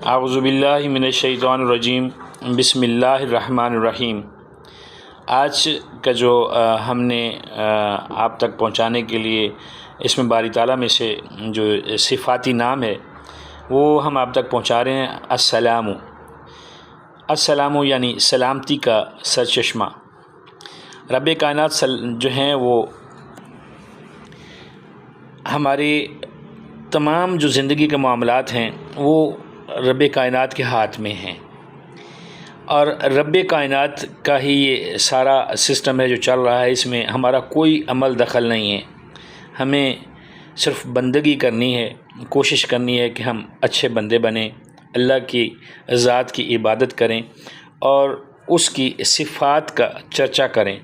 اعوذ باللہ من الشیطان الرجیم بسم اللہ الرحمن الرحیم۔ آج کا جو ہم نے آپ تک پہنچانے کے لیے اس میں باری تعالیٰ میں سے جو صفاتی نام ہے وہ ہم آپ تک پہنچا رہے ہیں۔ السلام، السلام یعنی سلامتی کا سرچشمہ۔ رب کائنات جو ہیں وہ ہمارے تمام جو زندگی کے معاملات ہیں وہ رب کائنات کے ہاتھ میں ہیں، اور رب کائنات کا ہی یہ سارا سسٹم ہے جو چل رہا ہے، اس میں ہمارا کوئی عمل دخل نہیں ہے۔ ہمیں صرف بندگی کرنی ہے، کوشش کرنی ہے کہ ہم اچھے بندے بنیں، اللہ کی ذات کی عبادت کریں اور اس کی صفات کا چرچا کریں۔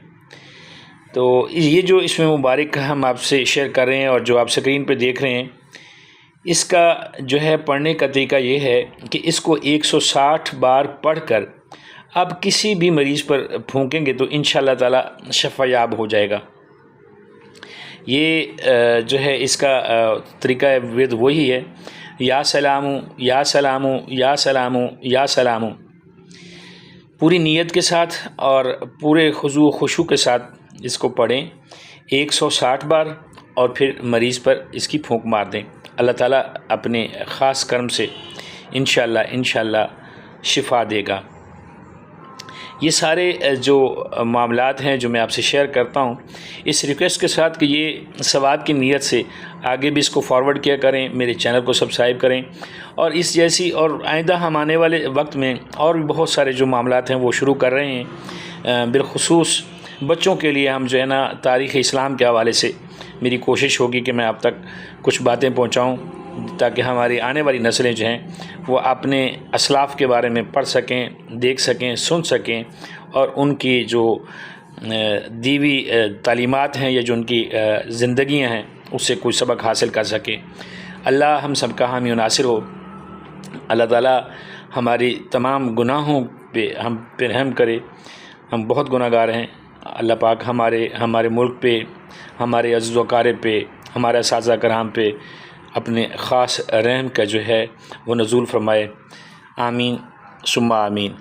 تو یہ جو اس میں مبارک ہم آپ سے شیئر کر رہے ہیں اور جو آپ اسکرین پہ دیکھ رہے ہیں، اس کا جو ہے پڑھنے کا طریقہ یہ ہے کہ اس کو 160 بار پڑھ کر آپ کسی بھی مریض پر پھونکیں گے تو انشاءاللہ تعالی شفا یاب ہو جائے گا۔ یہ جو ہے اس کا طریقہ ورد وہی ہے، یا سلام یا سلام یا سلام یا سلام، پوری نیت کے ساتھ اور پورے خضوع و خشوع کے ساتھ اس کو پڑھیں 160 بار، اور پھر مریض پر اس کی پھونک مار دیں۔ اللہ تعالیٰ اپنے خاص کرم سے انشاءاللہ شفا دے گا۔ یہ سارے جو معاملات ہیں جو میں آپ سے شیئر کرتا ہوں، اس ریکویسٹ کے ساتھ کہ یہ ثواب کی نیت سے آگے بھی اس کو فارورڈ کیا کریں، میرے چینل کو سبسکرائب کریں، اور اس جیسی اور آئندہ ہم آنے والے وقت میں اور بھی بہت سارے جو معاملات ہیں وہ شروع کر رہے ہیں۔ بالخصوص بچوں کے لیے ہم جو ہے نا تاریخ اسلام کے حوالے سے میری کوشش ہوگی کہ میں آپ تک کچھ باتیں پہنچاؤں، تاکہ ہماری آنے والی نسلیں جو ہیں وہ اپنے اسلاف کے بارے میں پڑھ سکیں، دیکھ سکیں، سن سکیں، اور ان کی جو دیوی تعلیمات ہیں یا جو ان کی زندگیاں ہیں اس سے کوئی سبق حاصل کر سکیں۔ اللہ ہم سب کا حامی و ناصر ہو۔ اللہ تعالیٰ ہماری تمام گناہوں پہ ہم پہ رحم کرے، ہم بہت گناہ گار ہیں۔ اللہ پاک ہمارے ملک پہ، ہمارے عزیز و اقارب پہ، ہمارے اساتذہ کرام پہ اپنے خاص رحم کا جو ہے وہ نزول فرمائے۔ آمین ثم آمین۔